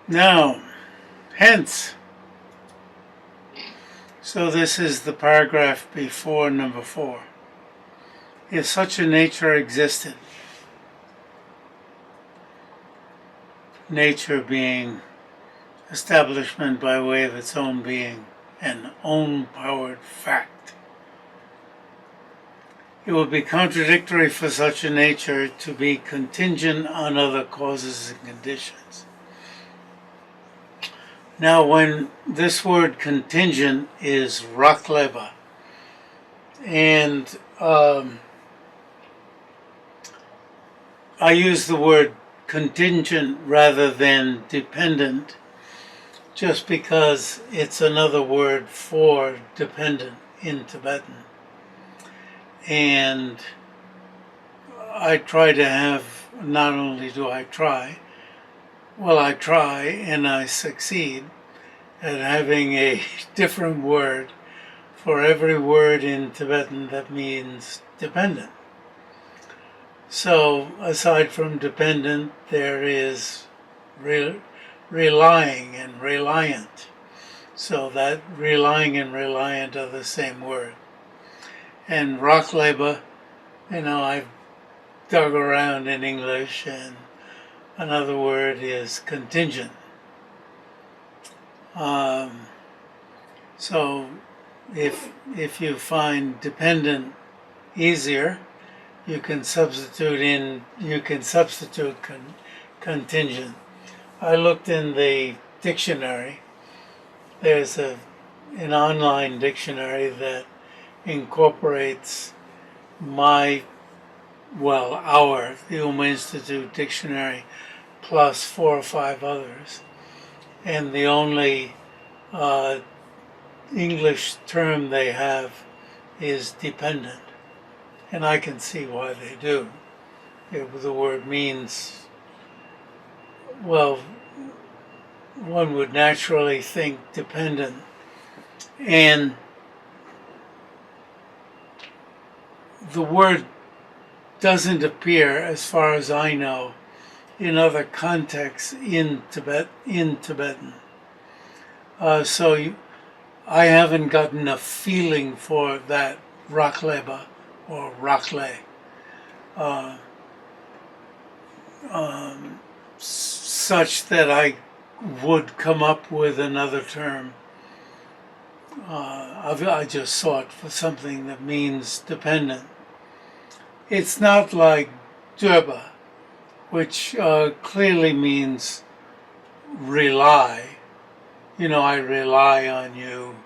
Now, hence, so this is the paragraph before number 4. If such a nature existed, nature being establishment by way of its own being, an own-powered fact, it would be contradictory for such a nature to be contingent on other causes and conditions. Now, when this word contingent is rakleba, and I use the word contingent rather than dependent, just because it's another word for dependent in Tibetan. And I try to have, not only do I try, well, I try and I succeed at having a different word for every word in Tibetan that means dependent. So, aside from dependent, there is relying and reliant. So that relying and reliant are the same word. And rakleba, I've dug around in English, and another word is contingent. So if you find dependent easier, you can substitute contingent. I looked in the dictionary. There's an online dictionary that incorporates our the Uma Institute dictionary plus 4 or 5 others. And the only English term they have is dependent. And I can see why they do. The word means, well, one would naturally think dependent. And the word doesn't appear, as far as I know, in other contexts in Tibetan. So I haven't gotten a feeling for that rakleba or rakle, such that I would come up with another term. I just sought for something that means dependent. It's not like durba, which clearly means rely. I rely on you.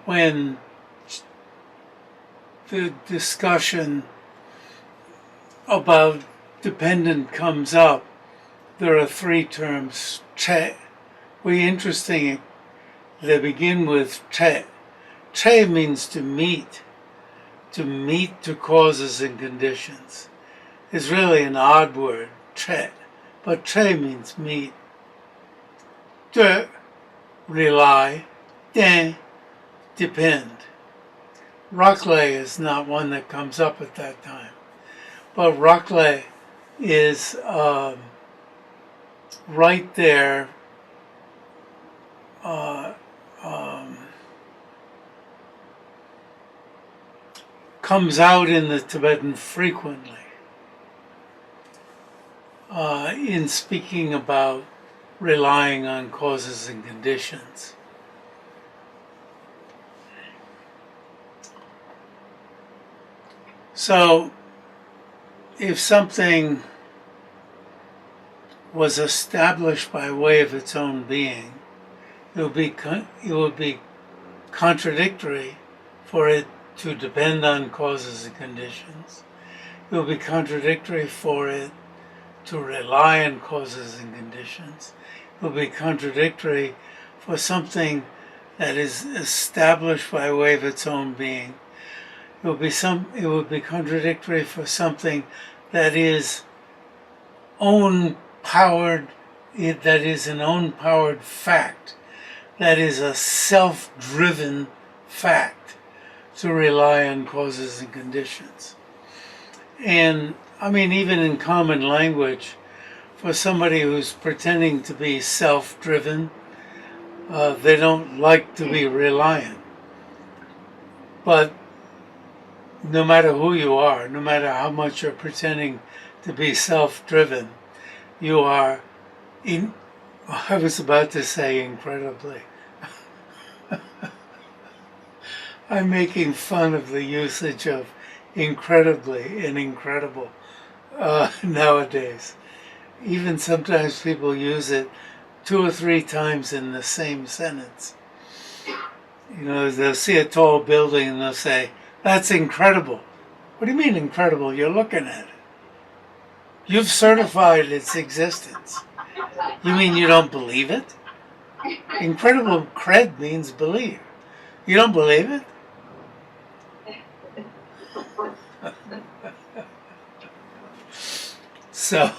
When the discussion about dependent comes up, there are 3 terms, che. Interesting, they begin with che. Che means to meet to causes and conditions. It's really an odd word, che, but che means meet. De, rely, den, depend. Rakle is not one that comes up at that time, but rakle is right there. Comes out in the Tibetan frequently in speaking about relying on causes and conditions. So, if something was established by way of its own being, it would be contradictory for it to depend on causes and conditions. It would be contradictory for it to rely on causes and conditions. It would be contradictory for something that is established by way of its own being. It would be contradictory for something that is own-powered, that is an own-powered fact, that is a self-driven fact, to rely on causes and conditions. And I mean, even in common language, for somebody who's pretending to be self-driven, they don't like to be reliant. But no matter who you are, no matter how much you're pretending to be self-driven, you are, I was about to say incredibly. I'm making fun of the usage of incredibly and incredible nowadays. Even sometimes people use it 2 or 3 times in the same sentence. You know, they'll see a tall building and they'll say, "That's incredible." What do you mean incredible? You're looking at it. You've certified its existence. You mean you don't believe it? Incredible cred means believe. You don't believe it? So,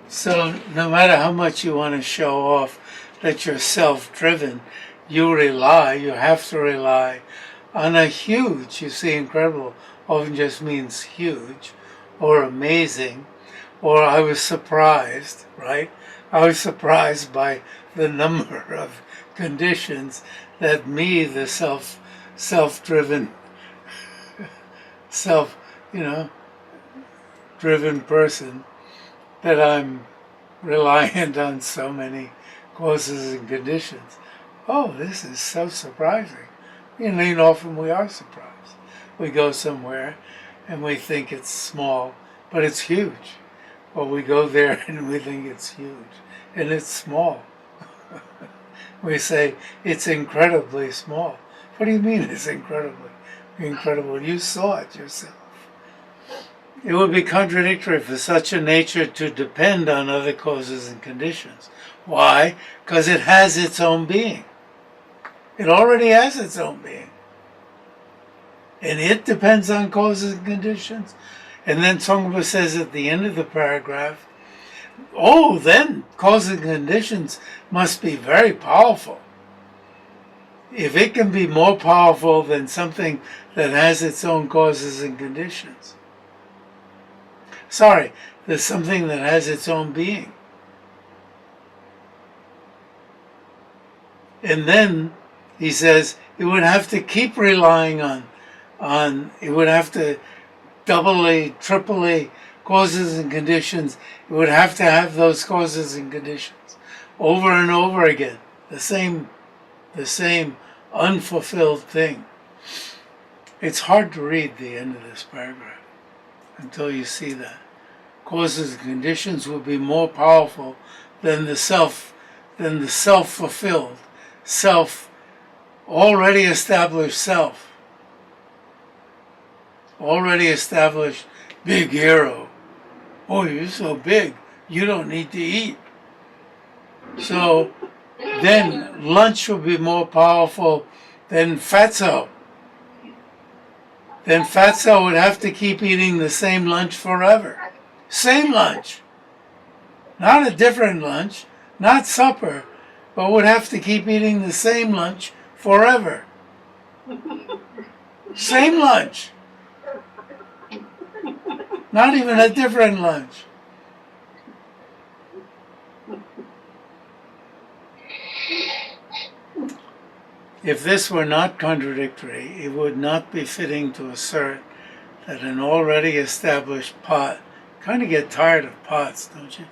so no matter how much you want to show off that you're self-driven, you have to rely on a huge, you see, incredible often just means huge or amazing, or I was surprised, right? I was surprised by the number of conditions that me, the self-driven, self, you know, driven person, that I'm reliant on so many causes and conditions. Oh, this is so surprising. You know, and often we are surprised. We go somewhere and we think it's small, but it's huge. Or we go there and we think it's huge, and it's small. We say it's incredibly small. What do you mean it's incredibly incredible? You saw it yourself. It would be contradictory for such a nature to depend on other causes and conditions. Why? Because it has its own being. It already has its own being. And it depends on causes and conditions. And then Tsong-kha-pa says at the end of the paragraph, oh, then causes and conditions must be very powerful. If it can be more powerful than something that has its own causes and conditions. Sorry, there's something that has its own being. And then he says it would have to keep relying on it would have to doubly, triply causes and conditions. It would have to have those causes and conditions over and over again. The same unfulfilled thing. It's hard to read the end of this paragraph until you see that. Causes and conditions will be more powerful than the self-fulfilled, already established self. Already established big hero. Oh, you're so big, you don't need to eat. So then lunch will be more powerful than fatso. Then fatso would have to keep eating the same lunch forever. Same lunch. Not a different lunch, not supper, but would have to keep eating the same lunch forever. Same lunch. Not even a different lunch. If this were not contradictory, it would not be fitting to assert that an already established pot, kind of get tired of pots, don't you?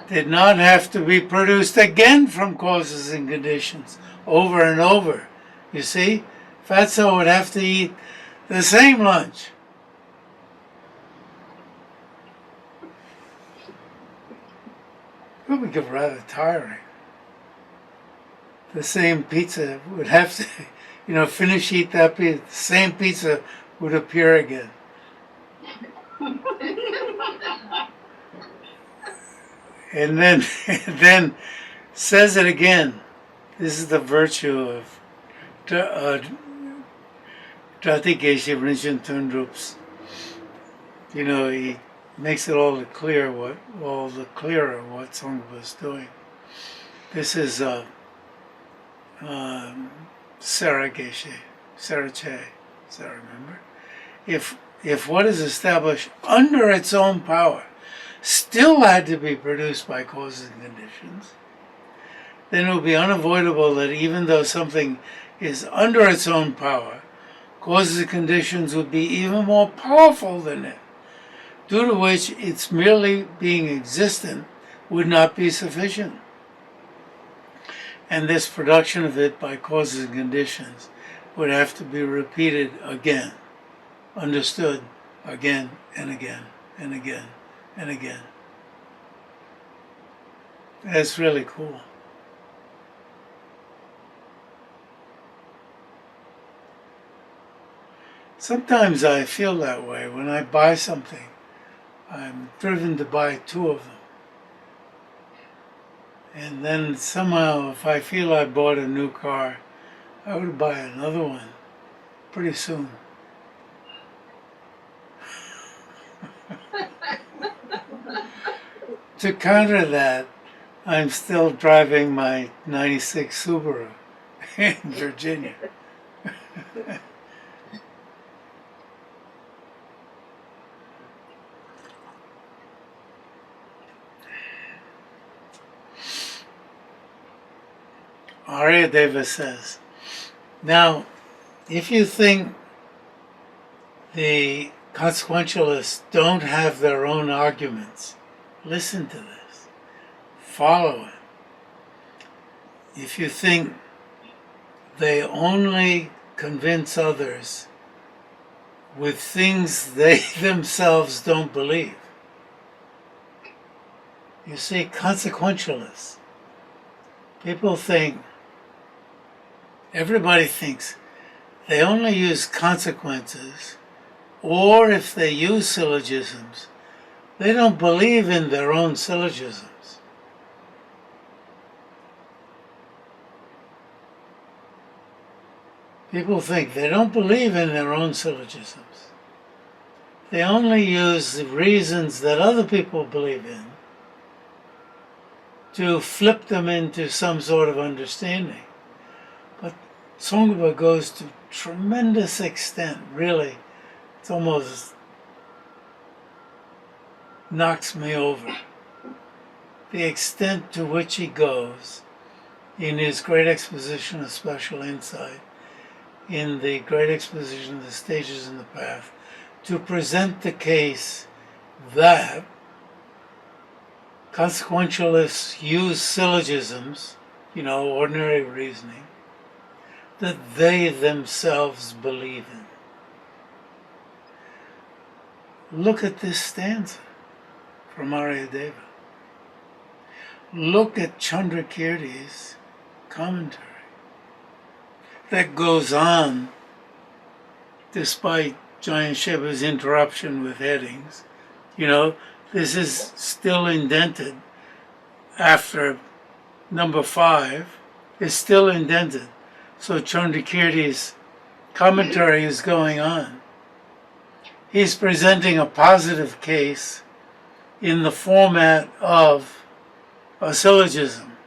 Did not have to be produced again from causes and conditions over and over. You see, fatso would have to eat the same lunch. It would become rather tiring. The same pizza would have to, finish eat that pizza. The same pizza would appear again. And then says it again. This is the virtue of Drati Geshe Rinchen Tundrups. He makes it all the clearer what Tsong-kha-pa is doing. This is Sarah Geshe, Sarah Che, remember? If if what is established under its own power still had to be produced by causes and conditions, then it would be unavoidable that even though something is under its own power, causes and conditions would be even more powerful than it, due to which its merely being existent would not be sufficient. And this production of it by causes and conditions would have to be repeated again, understood again and again and again and again. That's really cool. Sometimes I feel that way. When I buy something, I'm driven to buy two of them. And then somehow, if I feel I bought a new car, I would buy another one pretty soon. To counter that, I'm still driving my '96 Subaru in Virginia. Aryadeva says, now, if you think the consequentialists don't have their own arguments, listen to this. Follow it. If you think they only convince others with things they themselves don't believe, you see, consequentialists, people think, everybody thinks they only use consequences, or if they use syllogisms, they don't believe in their own syllogisms. People think they don't believe in their own syllogisms. They only use the reasons that other people believe in to flip them into some sort of understanding. But Tsong-kha-pa goes to tremendous extent, really. It's almost knocks me over. The extent to which he goes in his great exposition of special insight, in the great exposition of the stages in the path, to present the case that consequentialists use syllogisms, ordinary reasoning, that they themselves believe in. Look at this stanza from Aryadeva. Look at Chandrakirti's commentary that goes on despite Giant Sheba's interruption with headings. This is still indented after number 5 is still indented. So Chandrakirti's commentary is going on. He's presenting a positive case in the format of a syllogism.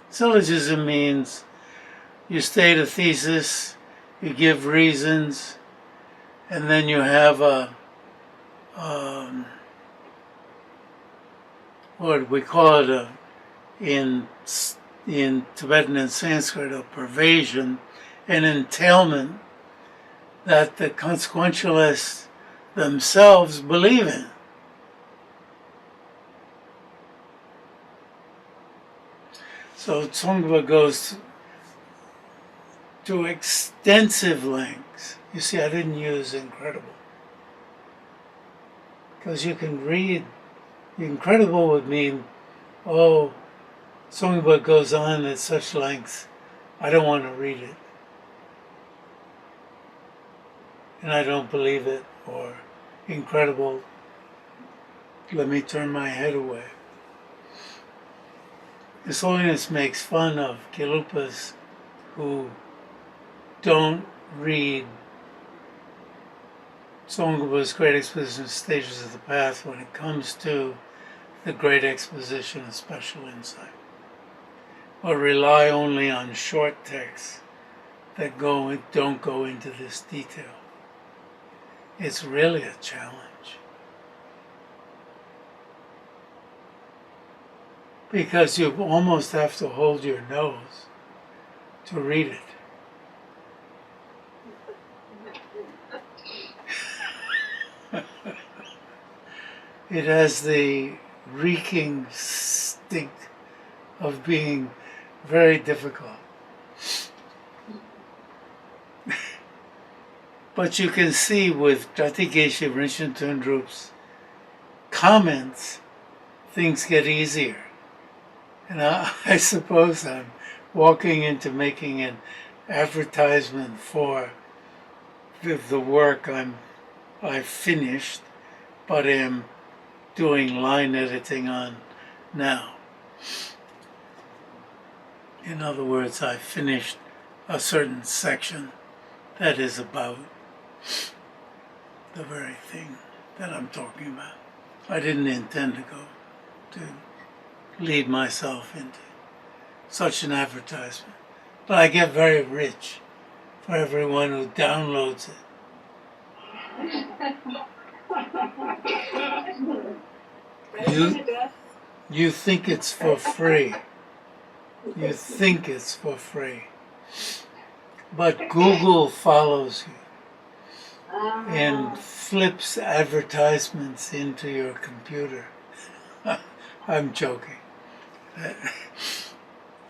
Syllogism means you state a thesis, you give reasons, and then you have what we call it in Tibetan and Sanskrit, a pervasion, an entailment that the consequentialists themselves believe in. So Tsong-kha-pa goes to extensive lengths. You see, I didn't use incredible. Because you can read, incredible would mean, Tsong-kha-pa goes on at such length, I don't want to read it. And I don't believe it, or incredible, let me turn my head away. His Holiness makes fun of Gelupas who don't read Tsong-kha-pa's Great Exposition of Stages of the Path when it comes to the Great Exposition of Special Insight, or rely only on short texts that don't go into this detail. It's really a challenge. Because you almost have to hold your nose to read it. It has the reeking stink of being very difficult. But you can see with Jatigeshe Rinchen Tundrup's comments, things get easier. And I suppose I'm walking into making an advertisement for the work I've finished, but am doing line editing on now. In other words, I finished a certain section that is about the very thing that I'm talking about. I didn't intend to lead myself into such an advertisement, but I get very rich for everyone who downloads it. You think it's for free. You think it's for free. But Google follows you and flips advertisements into your computer. I'm joking.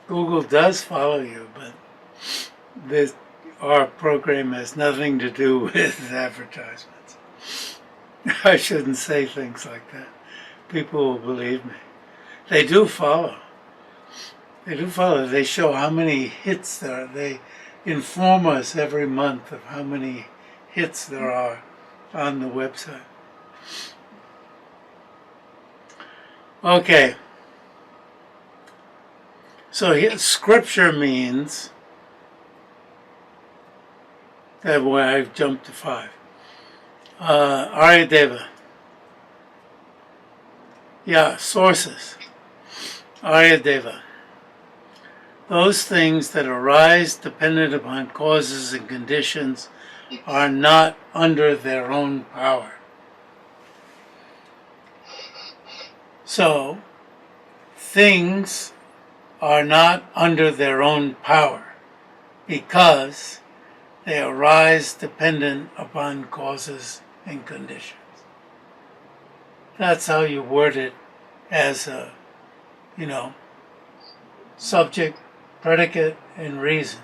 Google does follow you, but our program has nothing to do with advertisements. I shouldn't say things like that. People will believe me. They do follow. They do follow. They show how many hits there are. They inform us every month of how many hits there are on the website. Okay. So here, scripture means that way I've jumped to 5. Aryadeva. Yeah, sources. Aryadeva. Those things that arise dependent upon causes and conditions are not under their own power. So, things are not under their own power because they arise dependent upon causes and conditions. That's how you word it as a, subject, predicate, and reason.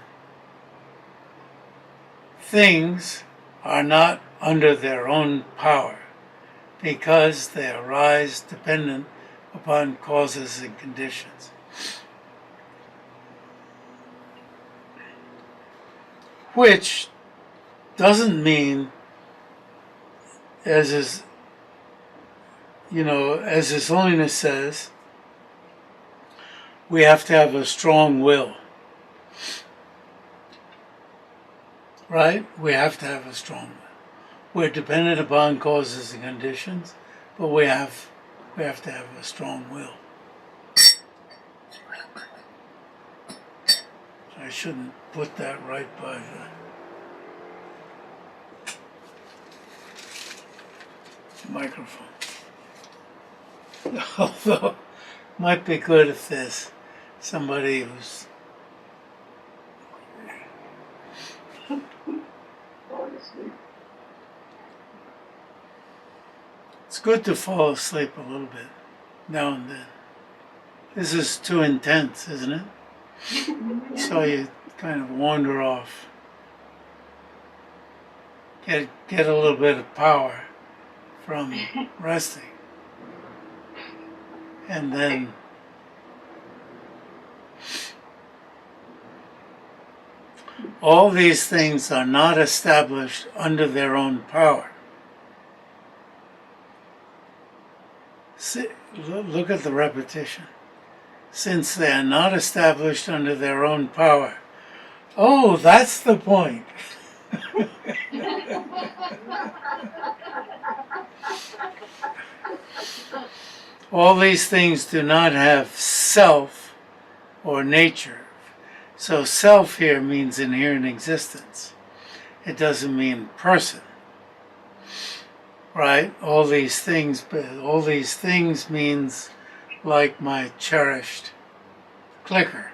Things are not under their own power because they arise dependent upon causes and conditions. Which doesn't mean, as His Holiness says, we have to have a strong will. Right? We have to have a strong will. We're dependent upon causes and conditions, but we have to have a strong will. I shouldn't put that right by the microphone. Although, might be good if there's somebody who's it's good to fall asleep a little bit now and then. This is too intense, isn't it? So you kind of wander off. Get a little bit of power from resting. And then all these things are not established under their own power. See, look at the repetition. Since they are not established under their own power. Oh, that's the point. All these things do not have self or nature. So self here means inherent existence. It doesn't mean person. right? All these things, but all these things means like my cherished clicker,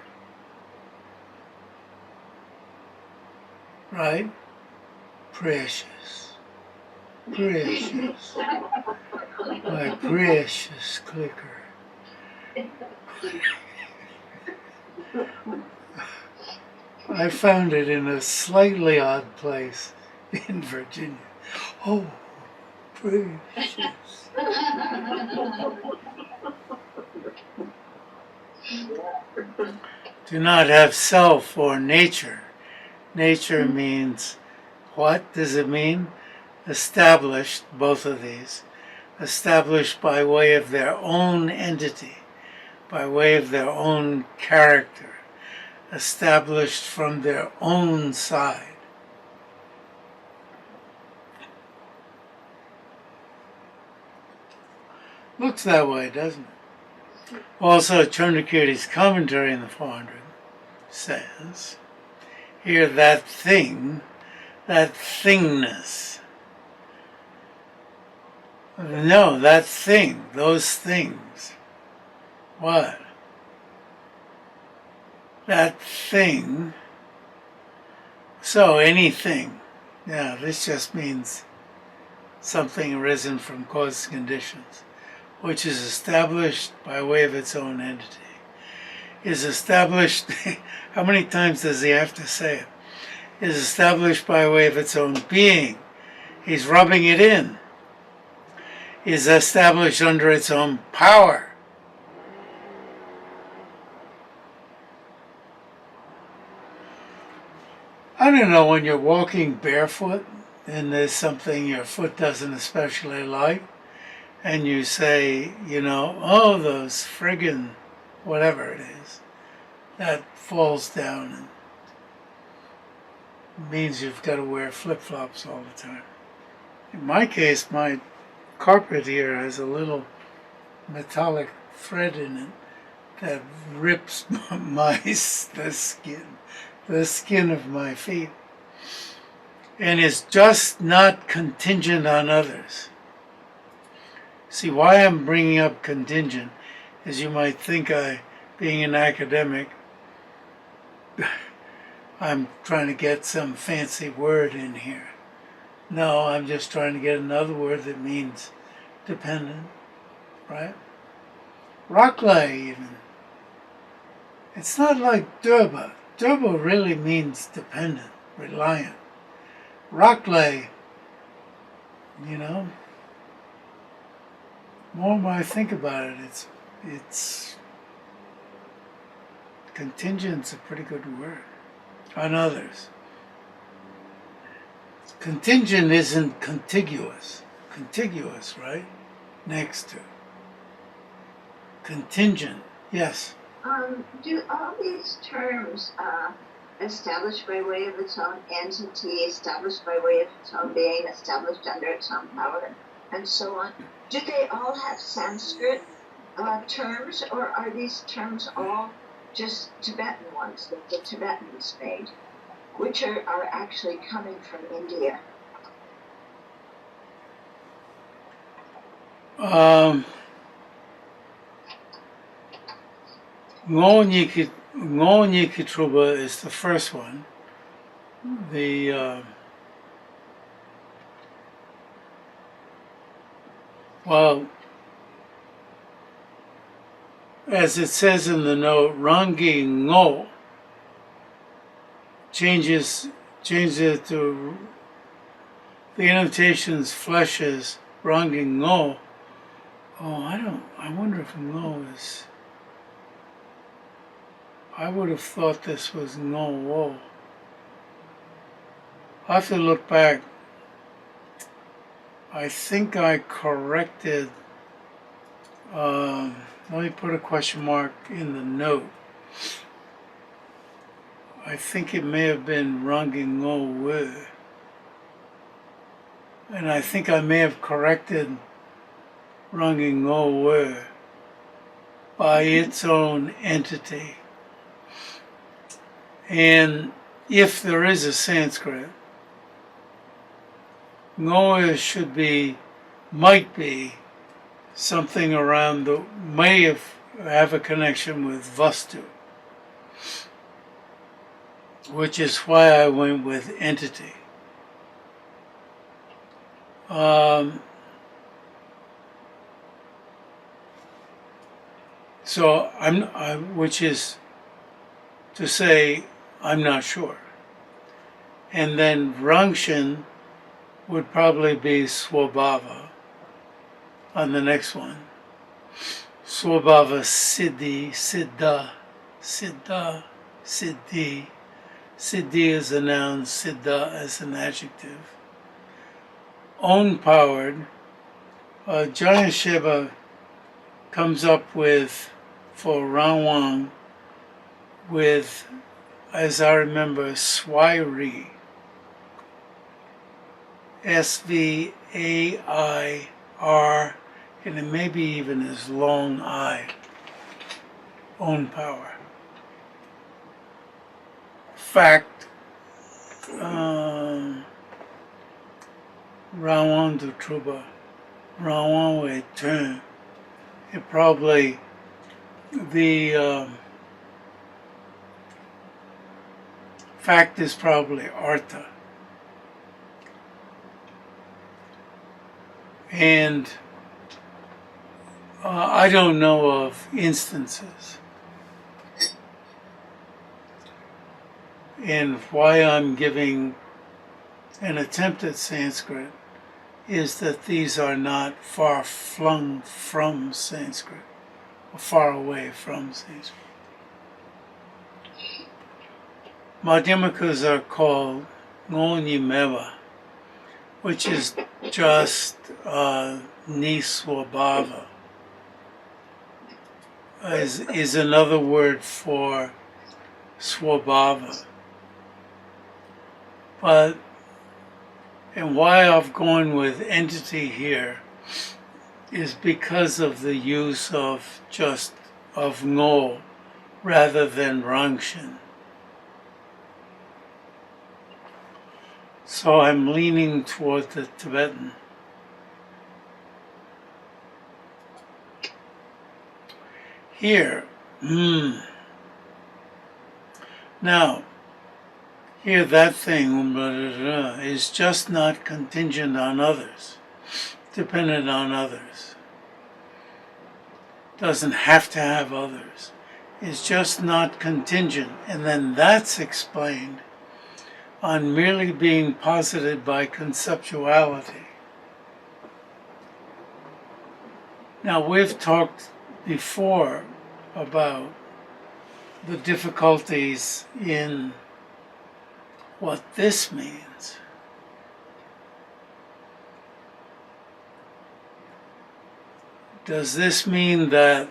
right? Precious, precious, my precious clicker. I found it in a slightly odd place in Virginia. Oh, precious. Do not have self or nature. Nature means, what does it mean? Established, both of these, established by way of their own entity, by way of their own character, established from their own side. Looks that way, doesn't it? Also, Chondrakirti's commentary in the 400 says, here that thing, that thingness. No, that thing, those things. What? That thing. So anything. Yeah, this just means something arisen from cause conditions, which is established by way of its own entity. Is established, how many times does he have to say it? Is established by way of its own being. He's rubbing it in. Is established under its own power. I don't know, when you're walking barefoot and there's something your foot doesn't especially like, and you say, you know, oh, those friggin' whatever it is, that falls down and means you've got to wear flip-flops all the time. In my case, my carpet here has a little metallic thread in it that rips the skin of my feet, and is just not contingent on others. See, why I'm bringing up contingent is you might think being an academic, I'm trying to get some fancy word in here. No, I'm just trying to get another word that means dependent, right? Raklai even. It's not like Durba. Durba really means dependent, reliant. Raklai, you know, more and more I think about it, it's contingent's a pretty good word on others. Contingent isn't contiguous. Contiguous, right? Next to. Contingent, yes. Do all these terms, established by way of its own entity, established by way of its own being, established under its own power, and so on, do they all have Sanskrit terms, or are these terms all just Tibetan ones that the Tibetans made, which are actually coming from India? Ngonyikitruba is the first one. Well, as it says in the note, Rangi Ngo changes it to the annotations fleshes Rangi Ngo. Oh, I wonder if Ngo is. I would have thought this was Ngo Wo. I'll have to look back. I think I corrected, let me put a question mark in the note. I think it may have been Rangi Ngo Wo. And I think I may have corrected Rangi Ngo Wo by its own entity. And if there is a Sanskrit, Ngoa should be might be something around the, may have a connection with Vastu, which is why I went with entity. So which is to say, I'm not sure. And then Rangshan would probably be Swabhava on the next one. Swabhava Siddhi, Siddha, Siddha, Siddhi. Siddhi is a noun, Siddha as an adjective. Own powered, Jayasheva comes up with, for Rawang, with, as I remember, Swairi. S-V-A-I-R, and it may be even as long I. Own power. Fact, Rawan du Truba, Rawan we turn. It probably, the fact is probably Artha. And I don't know of instances. And why I'm giving an attempt at Sanskrit is that these are not far flung from Sanskrit, or far away from Sanskrit. Madhyamakas are called Ngonyimeva, which is just Niswabhava, is another word for Swabhava. But, and why I've gone with entity here is because of the use of just of Ngo rather than Rangshan. So I'm leaning toward the Tibetan. Here, now, here that thing is just not contingent on others, dependent on others. Doesn't have to have others. It's just not contingent, and then that's explained on merely being posited by conceptuality. Now, we've talked before about the difficulties in what this means. Does this mean that,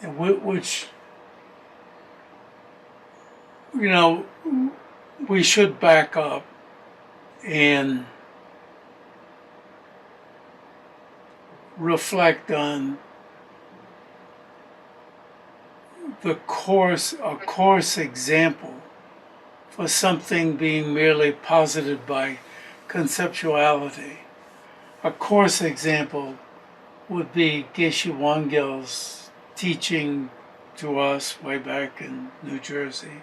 which, you know, we should back up and reflect on a coarse example for something being merely posited by conceptuality. A coarse example would be Geshe Wangel's teaching to us way back in New Jersey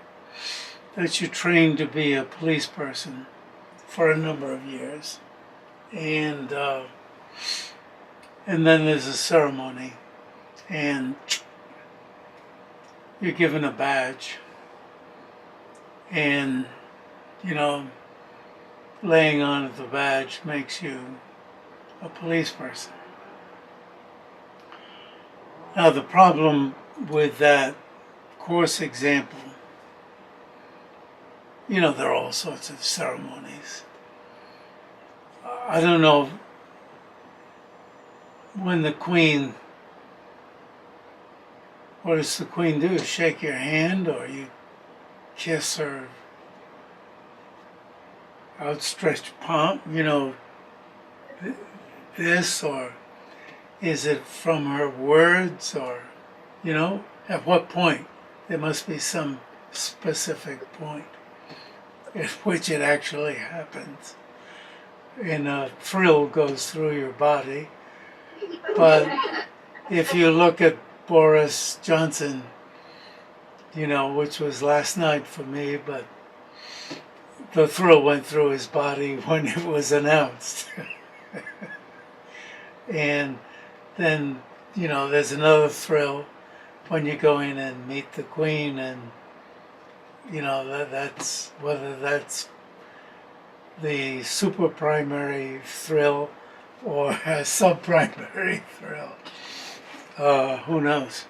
that you train to be a police person for a number of years, and then there's a ceremony, and you're given a badge, and you know, laying on the badge makes you a police person. Now the problem with that coarse example, you know, there are all sorts of ceremonies. I don't know when the Queen, what does the Queen do? Shake your hand, or you kiss her outstretched palm, you know, this, or is it from her words, or, you know, at what point? There must be some specific point at which it actually happens. and a thrill goes through your body. But if you look at Boris Johnson, which was last night for me, but the thrill went through his body when it was announced. And then, there's another thrill when you go in and meet the Queen, and, that's whether that's the super primary thrill or a sub-primary thrill. Who knows?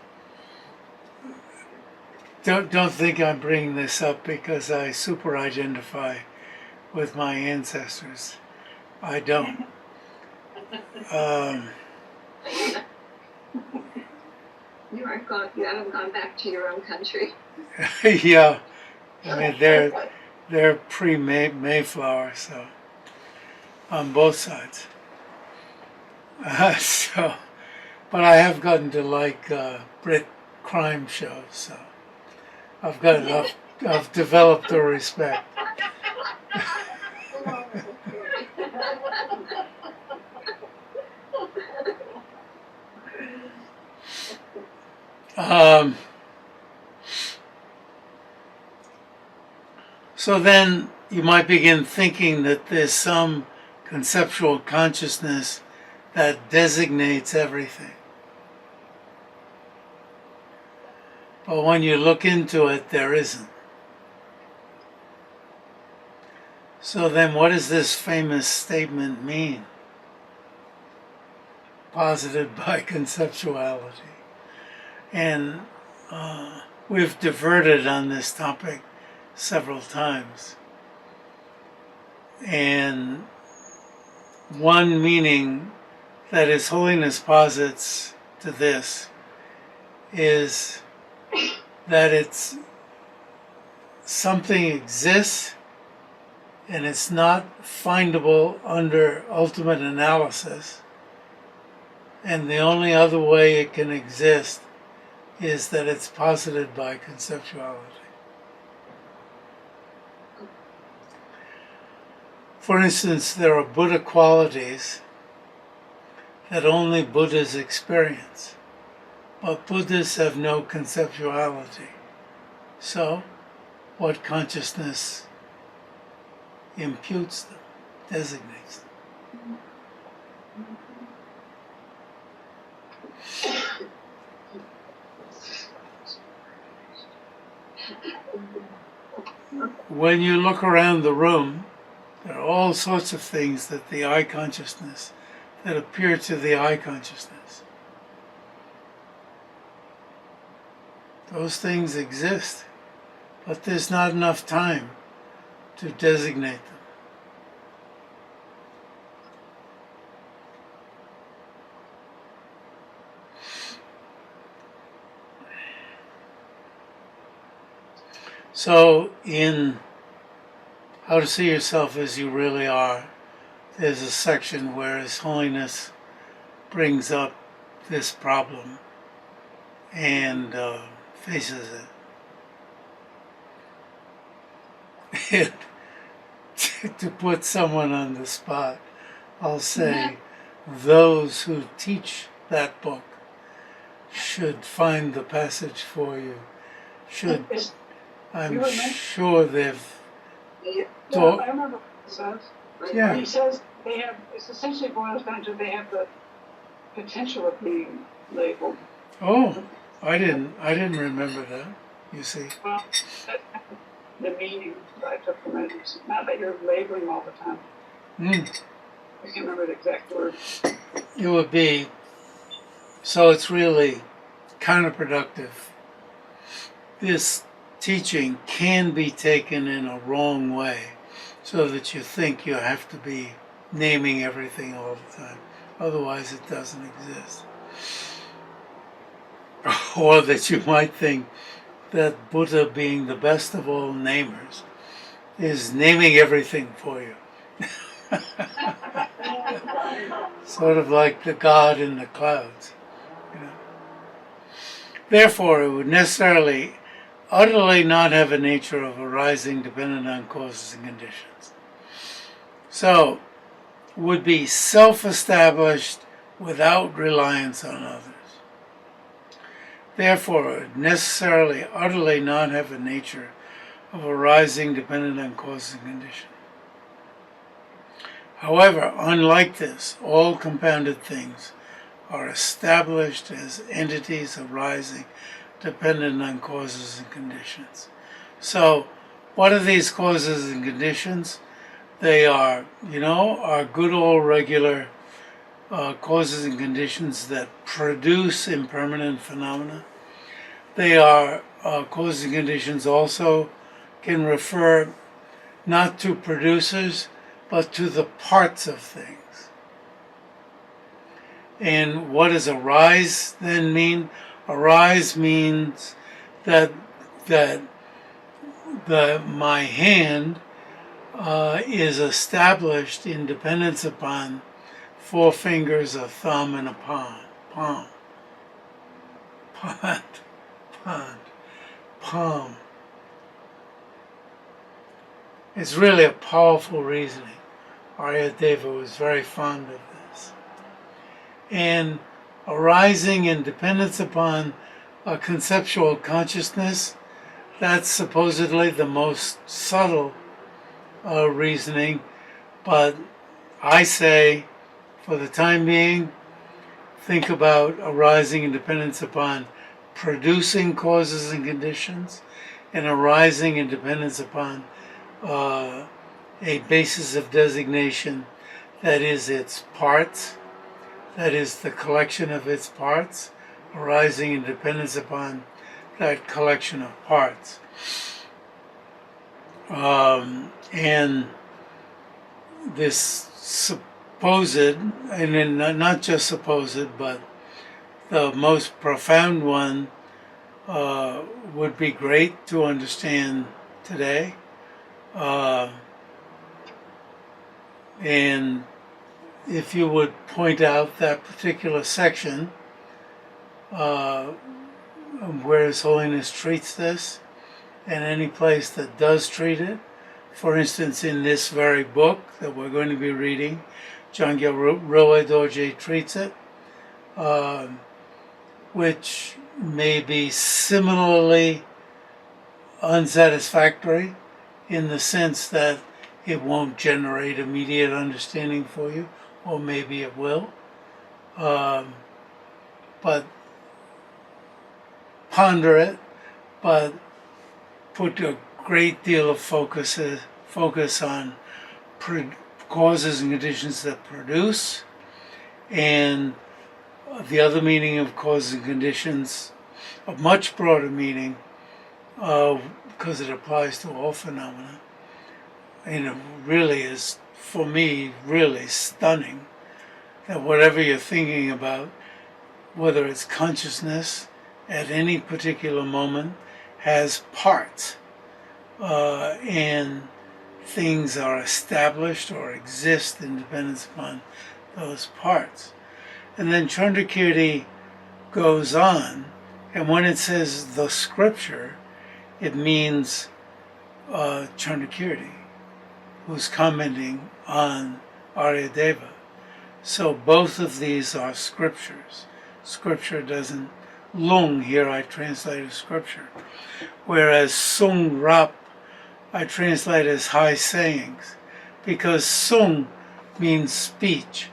Don't think I'm bringing this up because I super identify with my ancestors. I don't. You haven't gone back to your own country. Yeah, I mean they're pre-Mayflower, so on both sides. But I have gotten to like Brit crime shows, so I've developed a respect. So then you might begin thinking that there's some conceptual consciousness that designates everything. But when you look into it, there isn't. So then what does this famous statement mean? Posited by conceptuality. And we've diverted on this topic several times. And one meaning that His Holiness posits to this is that it's something exists and it's not findable under ultimate analysis, and the only other way it can exist is that it's posited by conceptuality. For instance, there are Buddha qualities that only Buddhas experience, but Buddhists have no conceptuality. So, what consciousness imputes them, designates them? When you look around the room, there are all sorts of things that appear to the eye consciousness. Those things exist, but there's not enough time to designate them. So in How to See Yourself as You Really Are, there's a section where His Holiness brings up this problem and faces it. To put someone on the spot, I'll say those who teach that book should find the passage for you. I'm sure they've Yeah, taught. I remember what he says. Yeah. He says it's essentially boils down to they have the potential of being labeled. Oh, I didn't remember that. You see. Well, that's the meaning that I took from it. It's not that you're labeling all the time. I can't remember the exact word. It would be, so it's really counterproductive. This teaching can be taken in a wrong way, so that you think you have to be naming everything all the time. Otherwise it doesn't exist. Or that you might think that Buddha, being the best of all namers, is naming everything for you. Sort of like the God in the clouds. Therefore, it would necessarily utterly not have a nature of arising dependent on causes and conditions. So, would be self-established without reliance on others. Therefore, it would necessarily, utterly not have a nature of arising dependent on cause and condition. However, unlike this, all compounded things are established as entities arising dependent on causes and conditions. So, what are these causes and conditions? They are, our good old regular causes and conditions that produce impermanent phenomena. They are causes and conditions also can refer not to producers, but to the parts of things. And what does arise then mean? Arise means that my hand is established in dependence upon 4 fingers, a thumb, and a palm. Palm. It's really a powerful reasoning. Aryadeva was very fond of this. And arising in dependence upon a conceptual consciousness, that's supposedly the most subtle reasoning, but I say, for the time being, think about arising in dependence upon producing causes and conditions, and arising in dependence upon a basis of designation that is its parts, that is the collection of its parts, arising in dependence upon that collection of parts. And this supposed, and not just supposed, but the most profound one would be great to understand today. And if you would point out that particular section where His Holiness treats this, and any place that does treat it, for instance, in this very book that we're going to be reading, Jangya Roe Dorje treats it, which may be similarly unsatisfactory in the sense that it won't generate immediate understanding for you, or maybe it will. But ponder it, but put a great deal of focus on causes and conditions that produce, and the other meaning of causes and conditions, a much broader meaning, because it applies to all phenomena. And it really is, for me, really stunning that whatever you're thinking about, whether it's consciousness at any particular moment, has parts. And things are established or exist in dependence upon those parts. And then Chandrakirti goes on, and when it says the scripture, it means Chandrakirti, who's commenting on Aryadeva. So both of these are scriptures. Scripture doesn't, lung here I translate as scripture, whereas sung rap I translate as high sayings, because sung means speech,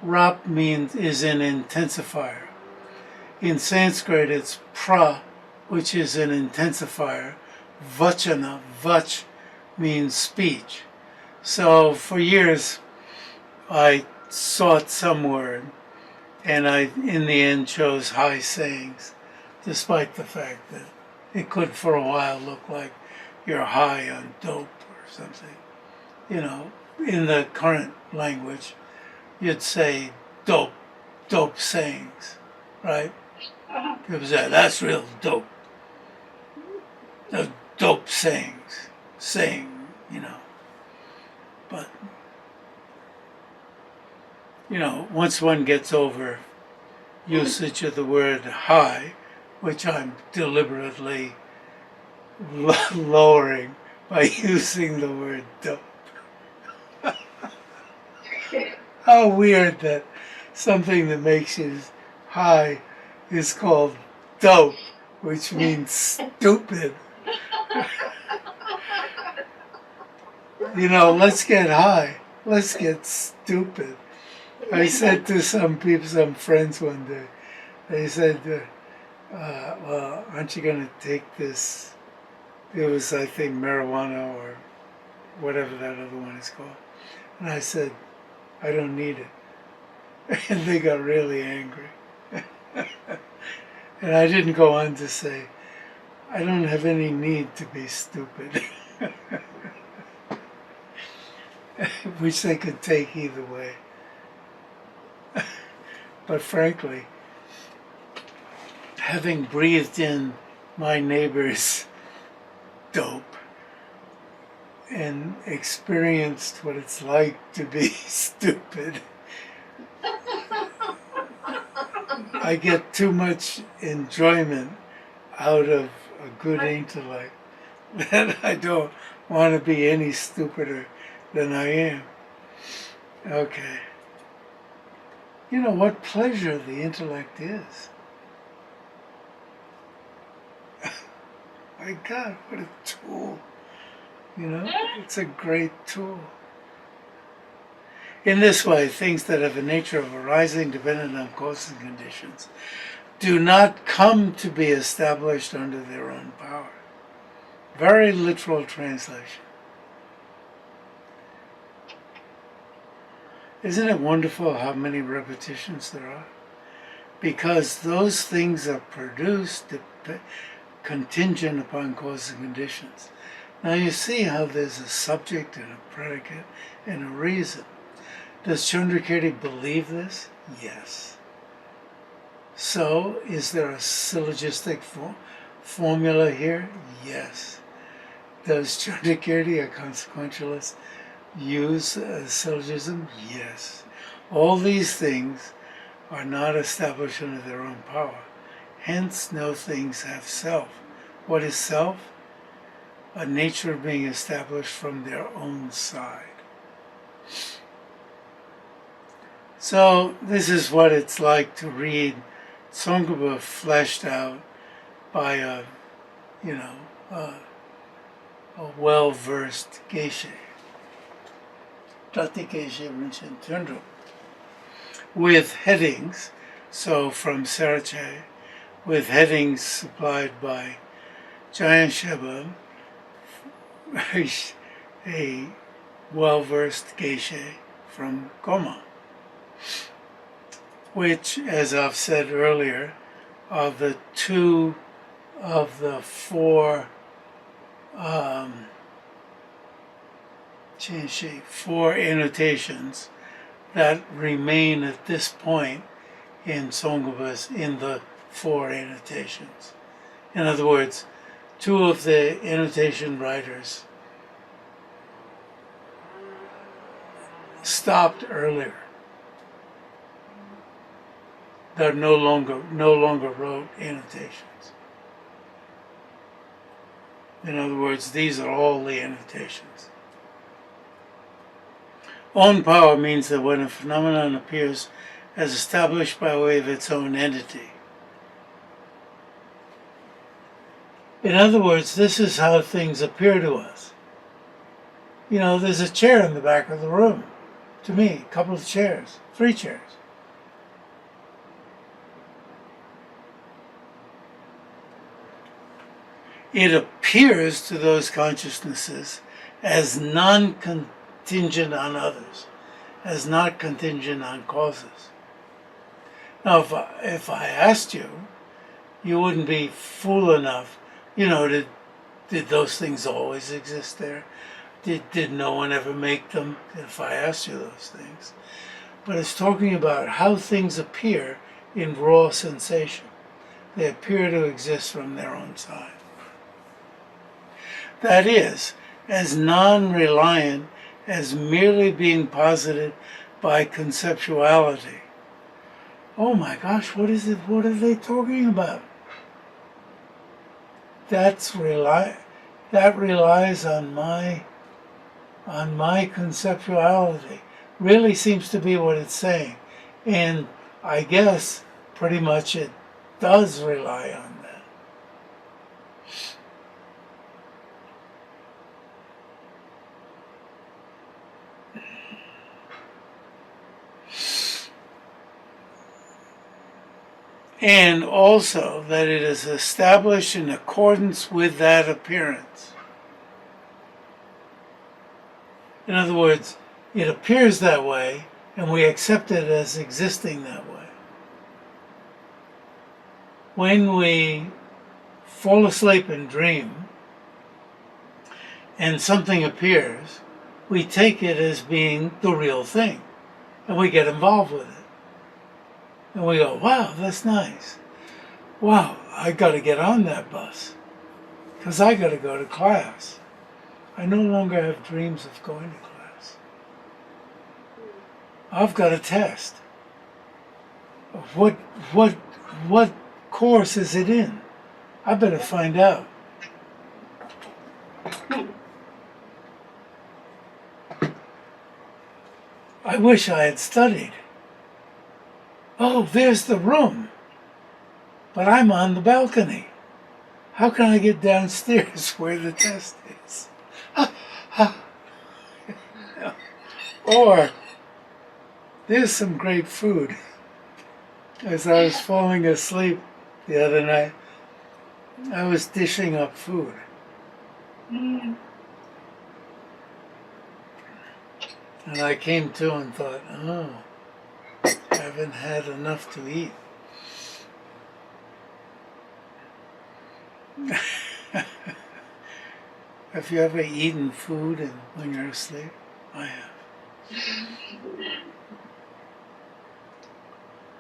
rap is an intensifier. In Sanskrit it's pra, which is an intensifier. Vachana, vach, means speech. So for years I sought some word, and I in the end chose high sayings, despite the fact that it could for a while look like you're high on dope or something. In the current language, you'd say dope sayings, right? People say, that's real dope. The dope sayings, But, once one gets over usage of the word high, which I'm deliberately lowering by using the word dope. How weird that something that makes you high is called dope, which means stupid. You know, let's get high. Let's get stupid. I said to some people, some friends one day, they said, well, aren't you going to take this? It was, I think, marijuana or whatever that other one is called. And I said, I don't need it. And they got really angry. And I didn't go on to say, I don't have any need to be stupid. Which they could take either way. But frankly, having breathed in my neighbor's dope and experienced what it's like to be stupid, I get too much enjoyment out of a good intellect that I don't want to be any stupider than I am. Okay. You know what pleasure the intellect is. My God, what a tool. You know, it's a great tool. In this way, things that have a nature of arising dependent on causes and conditions do not come to be established under their own power. Very literal translation. Isn't it wonderful how many repetitions there are? Because those things are produced contingent upon causes and conditions. Now you see how there's a subject and a predicate and a reason. Does Chandrakirti believe this? Yes. So, is there a syllogistic formula here? Yes. Does Chandrakirti, a consequentialist, use a syllogism? Yes. All these things are not established under their own power. Hence, no things have self. What is self? A nature of being established from their own side. So, this is what it's like to read Tsong-kha-pa fleshed out by a well-versed geisha. With headings, so from Sarache, with headings supplied by Jayan Sheba, a well-versed geisha from Goma, which, as I've said earlier, are the two of the four annotations that remain at this point in Tsong-kha-pa's, in the four annotations. In other words, two of the annotation writers stopped earlier. That no longer wrote annotations. In other words, these are all the annotations. Own power means that when a phenomenon appears as established by way of its own entity. In other words, this is how things appear to us. You know, there's a chair in the back of the room. To me, a couple of chairs, 3 chairs. It appears to those consciousnesses as non-contingent on others, as not contingent on causes. Now, if I asked you, you wouldn't be fool enough, did those things always exist there? Did no one ever make them? If I asked you those things. But it's talking about how things appear in raw sensation. They appear to exist from their own side. That is, as non-reliant as merely being posited by conceptuality. Oh my gosh, what is it? What are they talking about? That relies on my conceptuality. really seems to be what it's saying. And I guess pretty much it does rely on that. And also that it is established in accordance with that appearance. In other words, it appears that way, and we accept it as existing that way. When we fall asleep and dream, and something appears, we take it as being the real thing, and we get involved with it. And we go, wow, that's nice. Wow, I got to get on that bus, because I got to go to class. I no longer have dreams of going to class. I've got a test. What course is it in? I better find out. I wish I had studied. Oh, there's the room. But I'm on the balcony. How can I get downstairs where the test is? Or, there's some great food. As I was falling asleep the other night, I was dishing up food. And I came to and thought, oh, I haven't had enough to eat. Have you ever eaten food when you're asleep? I have.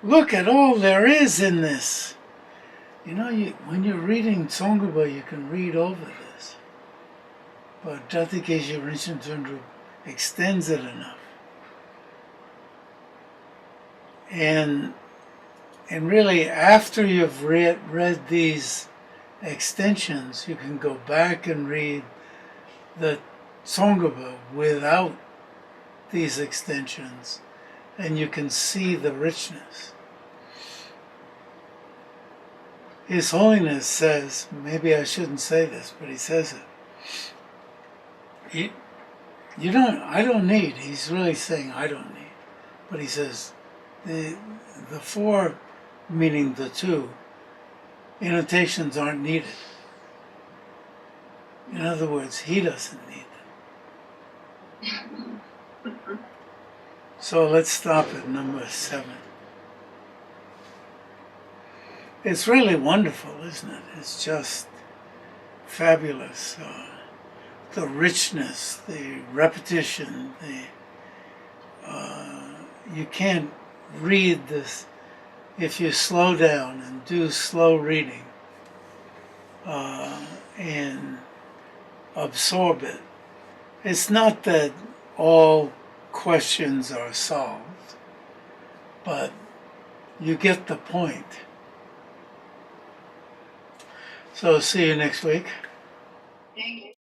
Look at all there is in this. You know, when you're reading Tsong-kha-pa, you can read over this. But Jatigesha Rinchen Tundru extends it enough. And really, after you've read these extensions, you can go back and read the Tsong-kha-pa without these extensions, and you can see the richness. His Holiness says, maybe I shouldn't say this, but he says it. I don't need, he's really saying I don't need, but he says, the four, meaning the two, annotations aren't needed. In other words, he doesn't need them. So let's stop at number 7. It's really wonderful, isn't it? It's just fabulous. The richness, the repetition, you can't read this if you slow down and do slow reading and absorb it. It's not that all questions are solved, but you get the point. So see you next week. Thank you.